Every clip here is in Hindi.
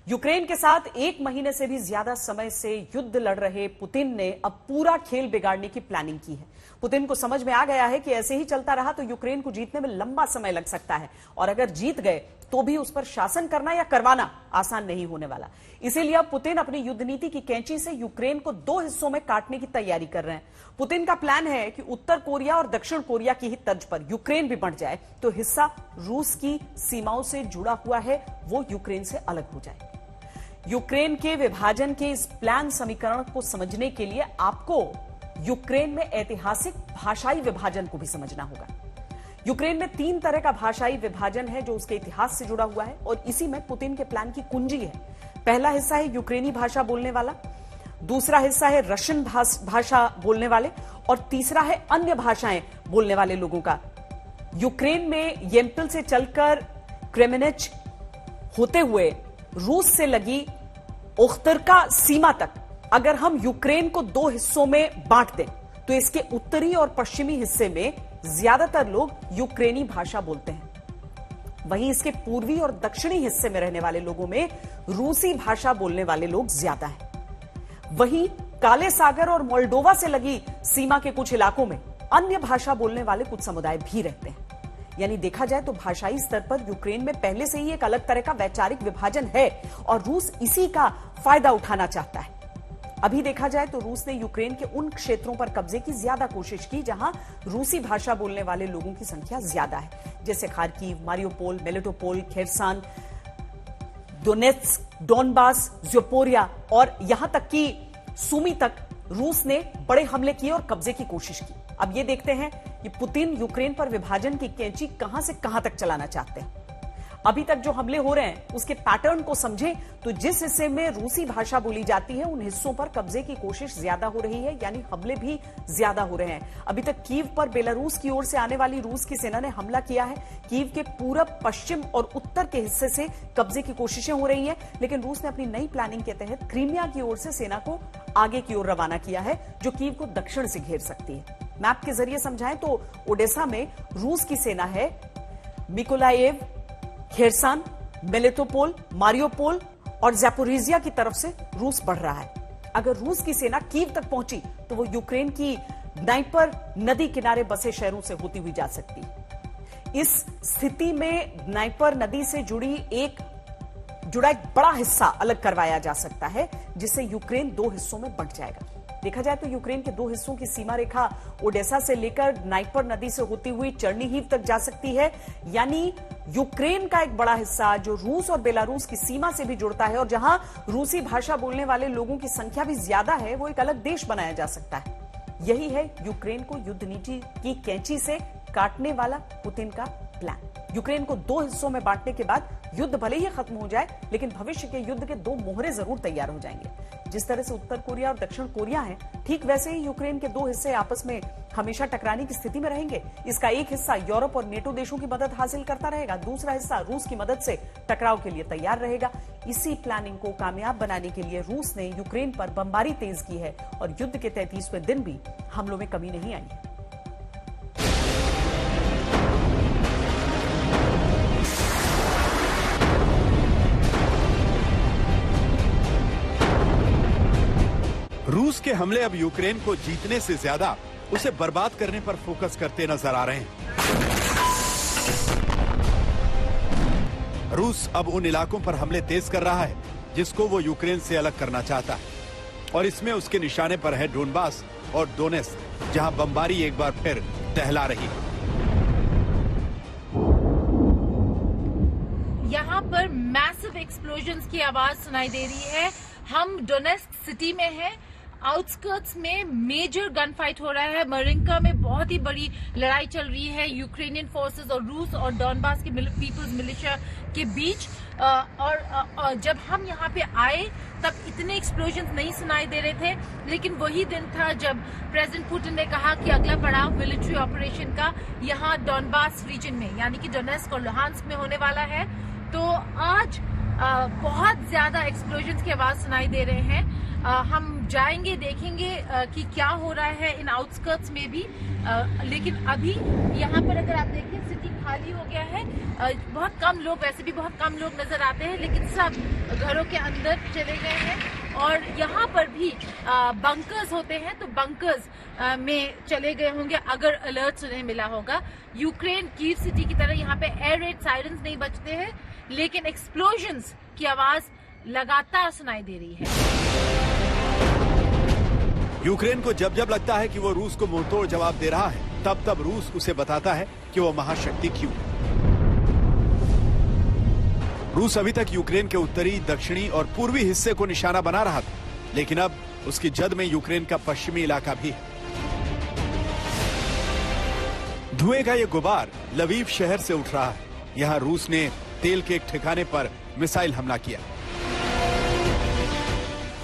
यूक्रेन के साथ 1 महीने से भी ज्यादा समय से युद्ध लड़ रहे पुतिन ने अब पूरा खेल बिगाड़ने की प्लानिंग की है। पुतिन को समझ में आ गया है कि ऐसे ही चलता रहा तो यूक्रेन को जीतने में लंबा समय लग सकता है और अगर जीत गए तो भी उस पर शासन करना या करवाना आसान नहीं होने वाला। इसीलिए अब पुतिन अपनी युद्ध नीति की कैंची से यूक्रेन को 2 हिस्सों में काटने की तैयारी कर रहे हैं। पुतिन का प्लान है कि उत्तर कोरिया और दक्षिण कोरिया की ही तर्ज पर यूक्रेन भी बढ़ जाए तो हिस्सा रूस की सीमाओं से जुड़ा हुआ है वो यूक्रेन से अलग हो जाए। यूक्रेन के विभाजन के इस प्लान समीकरण को समझने के लिए आपको यूक्रेन में ऐतिहासिक भाषाई विभाजन को भी समझना होगा। यूक्रेन में 3 तरह का भाषाई विभाजन है जो उसके इतिहास से जुड़ा हुआ है और इसी में पुतिन के प्लान की कुंजी है। पहला हिस्सा है यूक्रेनी भाषा बोलने वाला, दूसरा हिस्सा है रशियन भाषा बोलने वाले और तीसरा है अन्य भाषाएं बोलने वाले लोगों का। यूक्रेन में येम्पिल से चलकर क्रेमेनिच होते हुए रूस से लगी ओख्तरका सीमा तक अगर हम यूक्रेन को 2 हिस्सों में बांट दें तो इसके उत्तरी और पश्चिमी हिस्से में ज्यादातर लोग यूक्रेनी भाषा बोलते हैं। वहीं इसके पूर्वी और दक्षिणी हिस्से में रहने वाले लोगों में रूसी भाषा बोलने वाले लोग ज्यादा हैं। वहीं काले सागर और मोल्डोवा से लगी सीमा के कुछ इलाकों में अन्य भाषा बोलने वाले कुछ समुदाय भी रहते हैं। यानी देखा जाए तो भाषाई स्तर पर यूक्रेन में पहले से ही एक अलग तरह का वैचारिक विभाजन है और रूस इसी का फायदा उठाना चाहता है। अभी देखा जाए तो रूस ने यूक्रेन के उन क्षेत्रों पर कब्जे की ज्यादा कोशिश की जहां रूसी भाषा बोलने वाले लोगों की संख्या ज्यादा है, जैसे Kharkiv, Mariupol, Melitopol, Kherson, Donetsk, Donbas, Zaporizhzhia और यहां तक कि सुमी तक रूस ने बड़े हमले किए और कब्जे की कोशिश की। अब ये देखते हैं कि पुतिन यूक्रेन पर विभाजन की कैंची कहां से कहां तक चलाना चाहते हैं। अभी तक जो हमले हो रहे हैं उसके पैटर्न को समझें तो जिस हिस्से में रूसी भाषा बोली जाती है उन हिस्सों पर कब्जे की कोशिश ज्यादा हो रही है, यानी हमले भी ज्यादा हो रहे हैं। अभी तक कीव पर बेलारूस की ओर से आने वाली रूस की सेना ने हमला किया है। कीव के पूरब, पश्चिम और उत्तर के हिस्से से कब्जे की कोशिशें हो रही हैं, लेकिन रूस ने अपनी नई प्लानिंग के तहत क्रीमिया की ओर से सेना को आगे की ओर रवाना किया है जो कीव को दक्षिण से घेर सकती है। मैप के जरिए समझाएं तो ओडेसा में रूस की सेना है, मिकोलाइव, खेरसान, मेलिटोपोल, मारियोपोल और ज़पोरिजिया की तरफ से रूस बढ़ रहा है। अगर रूस की सेना कीव तक पहुंची तो वो यूक्रेन की ड्नाइपर नदी किनारे बसे शहरों से होती हुई जा सकती है। इस स्थिति में ड्नाइपर नदी से जुड़ा एक बड़ा हिस्सा अलग करवाया जा सकता है जिससे यूक्रेन 2 हिस्सों में बंट जाएगा। देखा जाए तो यूक्रेन के 2 हिस्सों की सीमा रेखा ओडेसा से लेकर ड्नाइपर नदी से होती हुई चर्निहिव तक जा सकती है, यानी यूक्रेन का एक बड़ा हिस्सा जो रूस और बेलारूस की सीमा से भी जुड़ता है और जहां रूसी भाषा बोलने वाले लोगों की संख्या भी ज्यादा है, वो एक अलग देश बनाया जा सकता है। यही है यूक्रेन को युद्ध नीति की कैंची से काटने वाला पुतिन का प्लान। यूक्रेन को 2 हिस्सों में बांटने के बाद युद्ध भले ही खत्म हो जाए लेकिन भविष्य के युद्ध के 2 मोहरे जरूर तैयार हो जाएंगे। जिस तरह से उत्तर कोरिया और दक्षिण कोरिया हैं, ठीक वैसे ही यूक्रेन के 2 हिस्से आपस में हमेशा टकराने की स्थिति में रहेंगे। इसका एक हिस्सा यूरोप और नेटो देशों की मदद हासिल करता रहेगा, दूसरा हिस्सा रूस की मदद से टकराव के लिए तैयार रहेगा। इसी प्लानिंग को कामयाब बनाने के लिए रूस ने यूक्रेन पर बमबारी तेज की है और युद्ध के 33वें दिन भी हमलों में कमी नहीं आई है। रूस के हमले अब यूक्रेन को जीतने से ज्यादा उसे बर्बाद करने पर फोकस करते नजर आ रहे हैं। रूस अब उन इलाकों पर हमले तेज कर रहा है जिसको वो यूक्रेन से अलग करना चाहता है और इसमें उसके निशाने पर है डोनबास और डोनेत्स्क, जहां बमबारी एक बार फिर दहला रही है। यहाँ पर मैसिव एक्सप्लोजन्स की आवाज सुनाई दे रही है। हम डोनेत्स्क सिटी में हैं। आउटस्कर्ट्स में मेजर गन फाइट हो रहा है। मरिंका में बहुत ही बड़ी लड़ाई चल रही है यूक्रेनियन फोर्सेस और रूस और डॉनबास के पीपल्स मिलिशिया के बीच। और जब हम यहाँ पे आए तब इतने एक्सप्लोजन्स नहीं सुनाई दे रहे थे, लेकिन वही दिन था जब प्रेसिडेंट पुतिन ने कहा कि अगला पड़ाव मिलिट्री ऑपरेशन का यहाँ डॉनबास रीजन में यानी कि डोनेत्स्क और लुहांस्क में होने वाला है। तो आज बहुत ज्यादा एक्सप्लोजन्स की आवाज सुनाई दे रहे हैं। हम जाएंगे, देखेंगे कि क्या हो रहा है इन आउटस्कर्ट्स में भी। लेकिन अभी यहाँ पर अगर आप देखें सिटी खाली हो गया है। बहुत कम लोग, वैसे भी बहुत कम लोग नजर आते हैं, लेकिन सब घरों के अंदर चले गए हैं। और यहाँ पर भी बंकर्स होते हैं, तो बंकर्स में चले गए होंगे अगर अलर्ट उन्हें मिला होगा। यूक्रेन कीव सिटी की तरह यहाँ पे एयर रेड सायरन्स नहीं बजते हैं, लेकिन एक्सप्लोजन्स की आवाज लगातार सुनाई दे रही है। यूक्रेन को जब जब लगता है कि वो रूस को मुंहतोड़ जवाब दे रहा है, तब तब रूस उसे बताता है कि वो महाशक्ति क्यों है। रूस अभी तक यूक्रेन के उत्तरी, दक्षिणी और पूर्वी हिस्से को निशाना बना रहा था, लेकिन अब उसकी जद में यूक्रेन का पश्चिमी इलाका भी है। धुएं का ये गुबार लवीव शहर से उठ रहा है। यहां रूस ने तेल के एक ठिकाने पर मिसाइल हमला किया।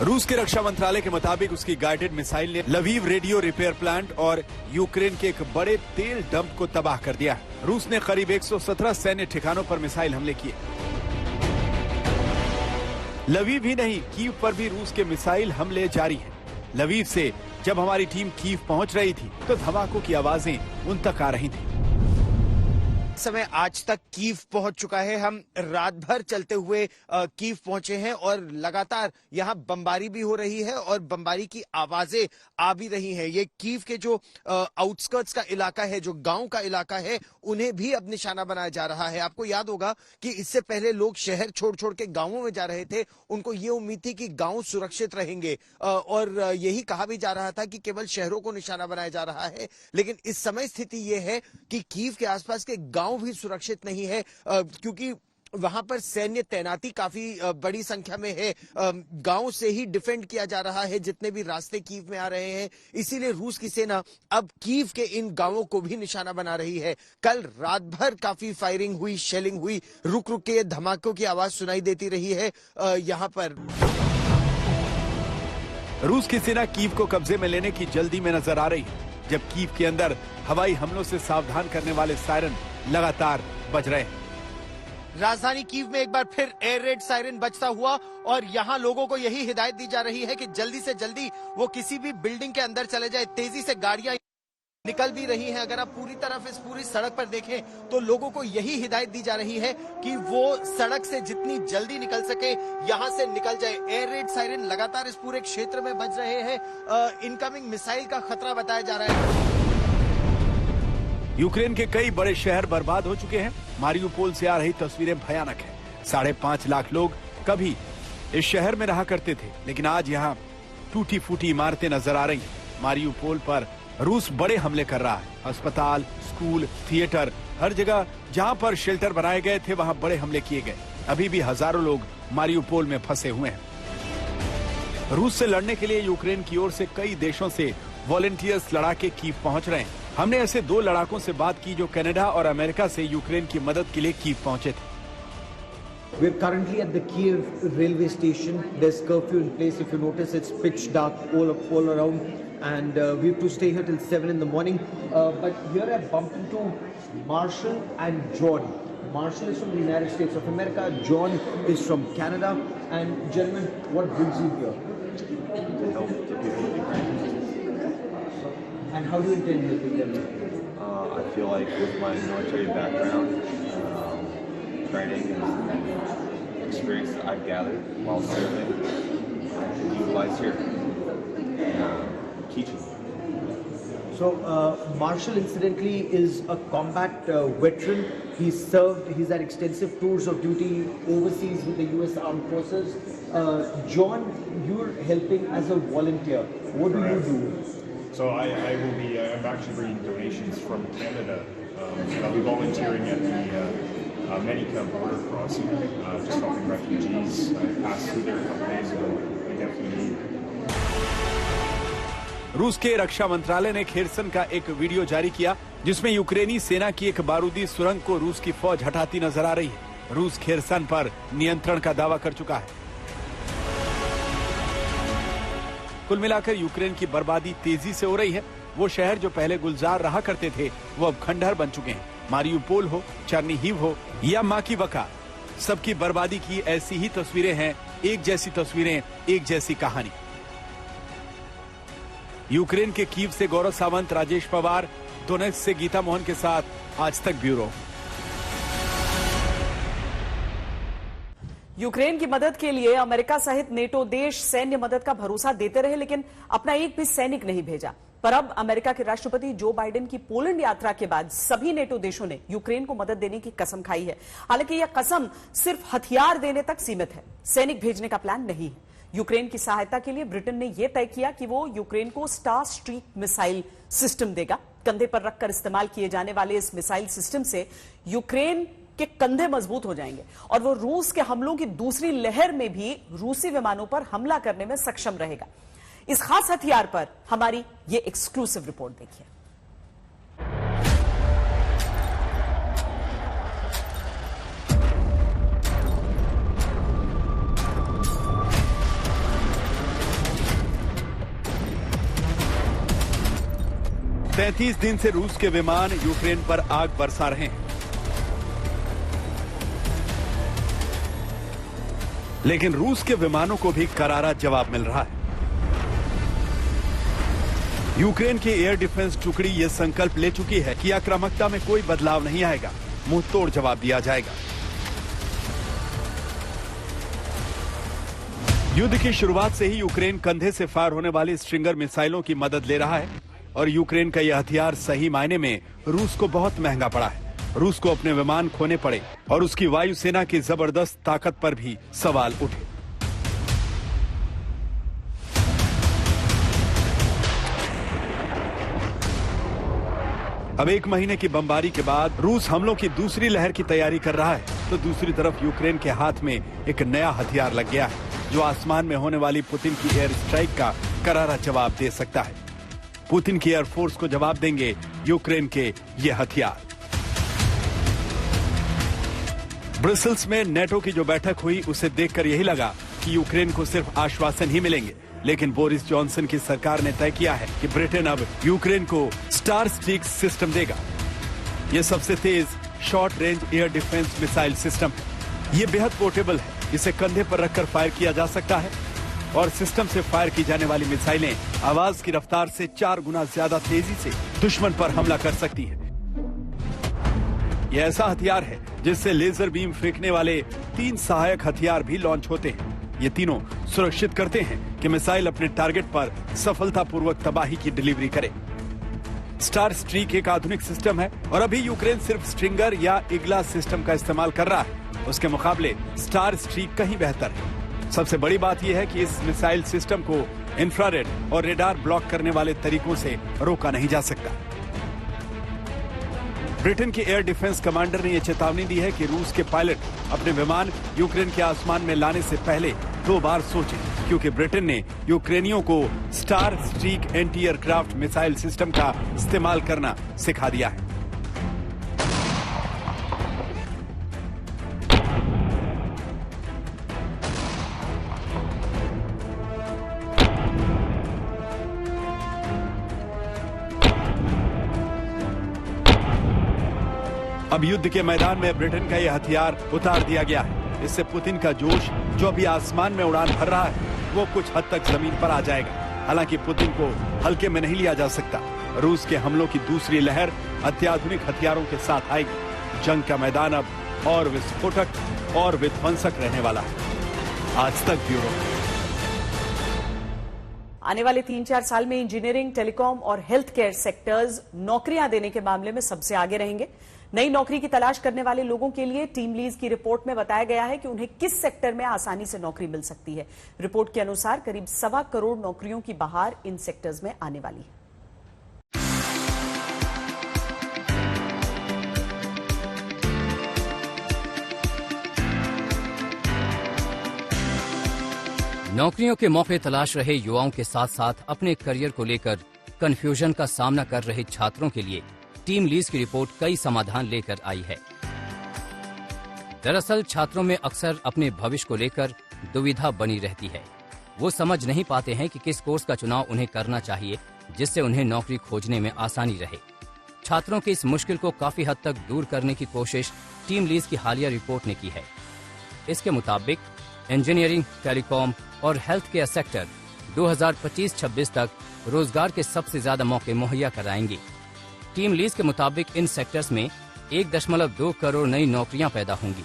रूस के रक्षा मंत्रालय के मुताबिक उसकी गाइडेड मिसाइल ने लवीव रेडियो रिपेयर प्लांट और यूक्रेन के एक बड़े तेल डंप को तबाह कर दिया। रूस ने करीब 117 सैन्य ठिकानों पर मिसाइल हमले किए। लवीव ही नहीं, कीव पर भी रूस के मिसाइल हमले जारी हैं। लवीव से जब हमारी टीम कीव पहुंच रही थी तो धमाकों की आवाजें उन तक आ रही थी। समय आज तक कीव पहुंच चुका है। हम रात भर चलते हुए कीव पहुंचे हैं और लगातार यहां बमबारी भी हो रही है और बमबारी की आवाजें आ भी रही हैं। ये कीव के जो आउटस्कर्ट्स का इलाका है, जो गांव का इलाका है, उन्हें भी अब निशाना बनाया जा रहा है। आपको याद होगा कि इससे पहले लोग शहर छोड़ छोड़ के गांवों में जा रहे थे। उनको ये उम्मीद थी कि गांव सुरक्षित रहेंगे और यही कहा भी जा रहा था कि केवल शहरों को निशाना बनाया जा रहा है। लेकिन इस समय स्थिति ये है कि कीव के आसपास के गांव भी सुरक्षित नहीं है, क्योंकि वहां पर सैन्य तैनाती काफी बड़ी संख्या में है। गांव से ही डिफेंड किया जा रहा है जितने भी रास्ते कीव में आ रहे हैं। इसीलिए रूस की सेना अब कीव के इन गांवों को भी निशाना बना रही है। कल रात भर काफी फायरिंग हुई, शेलिंग हुई, रुक रुक के धमाकों की आवाज सुनाई देती रही है। यहां पर रूस की सेना कीव को कब्जे में लेने की जल्दी में नजर आ रही है, जब कीव के अंदर हवाई हमलों से सावधान करने वाले सायरन लगातार बज रहे हैं। राजधानी कीव में एक बार फिर एयर रेड सायरन बजता हुआ और यहाँ लोगों को यही हिदायत दी जा रही है कि जल्दी से जल्दी वो किसी भी बिल्डिंग के अंदर चले जाए। तेजी से गाड़ियां निकल भी रही हैं। अगर आप पूरी तरफ इस पूरी सड़क पर देखें तो लोगों को यही हिदायत दी जा रही है कि वो सड़क से जितनी जल्दी निकल सके यहां से निकल जाए। एयर रेड सायरन लगातार इस पूरे क्षेत्र में बज रहे हैं। इनकमिंग मिसाइल का खतरा बताया जा रहा है। यूक्रेन के कई बड़े शहर बर्बाद हो चुके हैं। मारियुपोल से आ रही तस्वीरें भयानक हैं। 5.5 लाख लोग कभी इस शहर में रहा करते थे, लेकिन आज यहाँ टूटी फूटी इमारतें नजर आ रही हैं। मारियुपोल पर रूस बड़े हमले कर रहा है। अस्पताल, स्कूल, थिएटर, हर जगह जहाँ पर शेल्टर बनाए गए थे वहाँ बड़े हमले किए गए। अभी भी हजारों लोग मारियुपोल में फंसे हुए हैं। रूस से लड़ने के लिए यूक्रेन की ओर से कई देशों से वॉलंटियर्स लड़ाके कीव पहुंच रहे हैं। हमने ऐसे 2 लड़ाकों से बात की जो कनाडा और अमेरिका से यूक्रेन की मदद के लिए कीव पहुंचे थे। We're currently at the Kiev railway station. There's curfew in place. If you notice, it's pitch dark all around, and we have to stay here till 7 in the morning. But here I bumped into Marshall and John. Marshall is from the United States of America. John is from Canada. And gentlemen, what brings you here? Help the people of Ukraine. And how do you intend helping them? I feel like with my military background, training and experience that I've gathered while serving, I can utilize here and teaching. So Marshall, incidentally, is a combat veteran. He's had extensive tours of duty overseas with the U.S. Armed Forces. John, you're helping as a volunteer. What do you do? So I'm actually bringing donations from Canada. I'll be volunteering at the Medicam border crossing, just helping refugees. I passed through there a couple days ago. They definitely need. रूस के रक्षा मंत्रालय ने खेरसन का एक वीडियो जारी किया जिसमें यूक्रेनी सेना की एक बारूदी सुरंग को रूस की फौज हटाती नजर आ रही है। रूस खेरसन पर नियंत्रण का दावा कर चुका है। कुल मिलाकर यूक्रेन की बर्बादी तेजी से हो रही है। वो शहर जो पहले गुलजार रहा करते थे वो अब खंडहर बन चुके हैं। मारियुपोल हो, चर्निहिव हो या माकीवका, सबकी बर्बादी की ऐसी ही तस्वीरें हैं। एक जैसी तस्वीरें, एक जैसी कहानी। यूक्रेन के कीव से गौरव सावंत, राजेश पवार, डोनेट्स्क से गीता मोहन के साथ आज तक ब्यूरो। यूक्रेन की मदद के लिए अमेरिका सहित नेटो देश सैन्य मदद का भरोसा देते रहे, लेकिन अपना एक भी सैनिक नहीं भेजा। पर अब अमेरिका के राष्ट्रपति जो बाइडेन की पोलैंड यात्रा के बाद सभी नेटो देशों ने यूक्रेन को मदद देने की कसम खाई है। हालांकि यह कसम सिर्फ हथियार देने तक सीमित है, सैनिक भेजने का प्लान नहीं है। यूक्रेन की सहायता के लिए ब्रिटेन ने यह तय किया कि वो यूक्रेन को स्टार स्ट्रीक मिसाइल सिस्टम देगा। कंधे पर रखकर इस्तेमाल किए जाने वाले इस मिसाइल सिस्टम से यूक्रेन के कंधे मजबूत हो जाएंगे और वो रूस के हमलों की दूसरी लहर में भी रूसी विमानों पर हमला करने में सक्षम रहेगा। इस खास हथियार पर हमारी ये एक्सक्लूसिव रिपोर्ट देखिए। तैंतीस दिन से रूस के विमान यूक्रेन पर आग बरसा रहे हैं, लेकिन रूस के विमानों को भी करारा जवाब मिल रहा है। यूक्रेन की एयर डिफेंस टुकड़ी यह संकल्प ले चुकी है कि आक्रामकता में कोई बदलाव नहीं आएगा, मुंहतोड़ जवाब दिया जाएगा। युद्ध की शुरुआत से ही यूक्रेन कंधे से फायर होने वाली स्ट्रिंगर मिसाइलों की मदद ले रहा है और यूक्रेन का यह हथियार सही मायने में रूस को बहुत महंगा पड़ा है। रूस को अपने विमान खोने पड़े और उसकी वायुसेना की जबरदस्त ताकत पर भी सवाल उठे। अब एक महीने की बमबारी के बाद रूस हमलों की दूसरी लहर की तैयारी कर रहा है, तो दूसरी तरफ यूक्रेन के हाथ में एक नया हथियार लग गया है जो आसमान में होने वाली पुतिन की एयर स्ट्राइक का करारा जवाब दे सकता है। पुतिन की एयरफोर्स को जवाब देंगे यूक्रेन के ये हथियार। ब्रसेल्स में नेटो की जो बैठक हुई उसे देखकर यही लगा कि यूक्रेन को सिर्फ आश्वासन ही मिलेंगे, लेकिन बोरिस जॉनसन की सरकार ने तय किया है कि ब्रिटेन अब यूक्रेन को स्टार स्ट्रीक सिस्टम देगा। यह सबसे तेज short range air defence missile system है। यह बेहद पोर्टेबल है, इसे कंधे पर रखकर फायर किया जा सकता है और सिस्टम से फायर की जाने वाली मिसाइलें आवाज की रफ्तार से 4 गुना ज्यादा तेजी से दुश्मन पर हमला कर सकती है। यह ऐसा हथियार है जिससे लेजर बीम फेंकने वाले 3 सहायक हथियार भी लॉन्च होते हैं। ये तीनों सुरक्षित करते हैं कि मिसाइल अपने टारगेट पर सफलतापूर्वक तबाही की डिलीवरी करे। स्टार स्ट्रीक एक आधुनिक सिस्टम है और अभी यूक्रेन सिर्फ स्ट्रिंगर या इग्ला सिस्टम का इस्तेमाल कर रहा है। उसके मुकाबले स्टार स्ट्रीक कहीं बेहतर है। सबसे बड़ी बात यह है कि इस मिसाइल सिस्टम को इंफ्रारेड और रेडार ब्लॉक करने वाले तरीकों से रोका नहीं जा सकता। ब्रिटेन के एयर डिफेंस कमांडर ने यह चेतावनी दी है कि रूस के पायलट अपने विमान यूक्रेन के आसमान में लाने से पहले 2 बार सोचें, क्योंकि ब्रिटेन ने यूक्रेनियों को star streak anti aircraft missile system का इस्तेमाल करना सिखा दिया है। अब युद्ध के मैदान में ब्रिटेन का यह हथियार उतार दिया गया है। इससे पुतिन का जोश जो अभी आसमान में उड़ान भर रहा है वो कुछ हद तक जमीन पर आ जाएगा। हालांकि पुतिन को हल्के में नहीं लिया जा सकता। रूस के हमलों की दूसरी लहर अत्याधुनिक हथियारों के साथ आएगी। जंग का मैदान अब और विस्फोटक और विध्वंसक रहने वाला है। आज तक ब्यूरो। आने वाले 3-4 साल में इंजीनियरिंग, टेलीकॉम और हेल्थ केयर सेक्टर्स नौकरियां देने के मामले में सबसे आगे रहेंगे। नई नौकरी की तलाश करने वाले लोगों के लिए टीम लीज की रिपोर्ट में बताया गया है कि उन्हें किस सेक्टर में आसानी से नौकरी मिल सकती है। रिपोर्ट के अनुसार करीब 1.25 करोड़ नौकरियों की बहार इन सेक्टर्स में आने वाली है। नौकरियों के मौके तलाश रहे युवाओं के साथ साथ अपने करियर को लेकर कंफ्यूजन का सामना कर रहे छात्रों के लिए टीम लीज की रिपोर्ट कई समाधान लेकर आई है। दरअसल छात्रों में अक्सर अपने भविष्य को लेकर दुविधा बनी रहती है। वो समझ नहीं पाते हैं कि किस कोर्स का चुनाव उन्हें करना चाहिए जिससे उन्हें नौकरी खोजने में आसानी रहे। छात्रों की इस मुश्किल को काफी हद तक दूर करने की कोशिश टीम लीज की हालिया रिपोर्ट ने की है। इसके मुताबिक इंजीनियरिंग, टेलीकॉम और हेल्थ केयर सेक्टर 2025-26 तक रोजगार के सबसे ज्यादा मौके मुहैया कराएंगे। टीम लीज के मुताबिक इन सेक्टर्स में 1.2 करोड़ नई नौकरियां पैदा होंगी।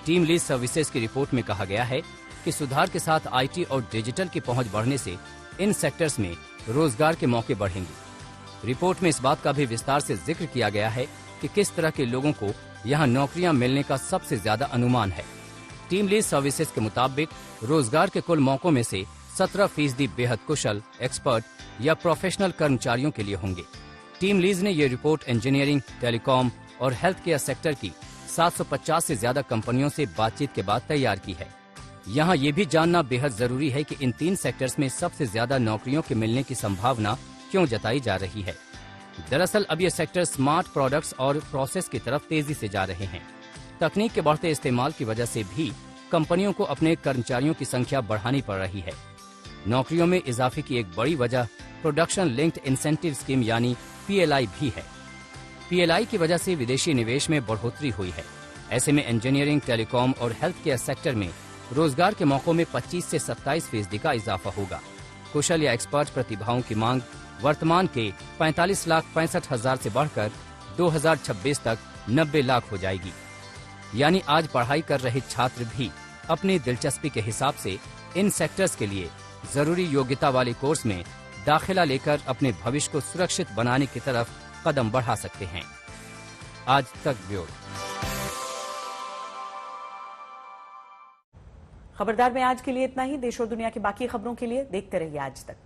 टीम लीज सर्विसेज की रिपोर्ट में कहा गया है कि सुधार के साथ आईटी और डिजिटल की पहुंच बढ़ने से इन सेक्टर्स में रोजगार के मौके बढ़ेंगे। रिपोर्ट में इस बात का भी विस्तार से जिक्र किया गया है कि किस तरह के लोगों को यहाँ नौकरियां मिलने का सबसे ज्यादा अनुमान है। टीम लीज सर्विसेज के मुताबिक रोजगार के कुल मौकों में से 17% बेहद कुशल, एक्सपर्ट या प्रोफेशनल कर्मचारियों के लिए होंगे। टीम लीज ने ये रिपोर्ट इंजीनियरिंग, टेलीकॉम और हेल्थ केयर सेक्टर की 750 से ज्यादा कंपनियों से बातचीत के बाद तैयार की है। यहाँ ये भी जानना बेहद जरूरी है कि इन 3 सेक्टर्स में सबसे ज्यादा नौकरियों के मिलने की संभावना क्यों जताई जा रही है। दरअसल अब ये सेक्टर स्मार्ट प्रोडक्ट्स और प्रोसेस की तरफ तेजी से जा रहे हैं। तकनीक के बढ़ते इस्तेमाल की वजह से भी कंपनियों को अपने कर्मचारियों की संख्या बढ़ानी पड़ रही है। नौकरियों में इजाफे की एक बड़ी वजह प्रोडक्शन लिंक्ड इंसेंटिव स्कीम यानी PLI भी है। PLI की वजह से विदेशी निवेश में बढ़ोतरी हुई है। ऐसे में इंजीनियरिंग, टेलीकॉम और हेल्थ केयर सेक्टर में रोजगार के मौकों में 25 से 27% का इजाफा होगा। कुशल या एक्सपर्ट प्रतिभाओं की मांग वर्तमान के 45,65,000 से बढ़कर 2026 तक 90 लाख हो जाएगी। यानी आज पढ़ाई कर रहे छात्र भी अपनी दिलचस्पी के हिसाब से इन सेक्टर्स के लिए जरूरी योग्यता वाले कोर्स में दाखिला लेकर अपने भविष्य को सुरक्षित बनाने की तरफ कदम बढ़ा सकते हैं। आज तक ब्यूरो। खबरदार में आज के लिए इतना ही। देश और दुनिया की बाकी खबरों के लिए देखते रहिए आज तक।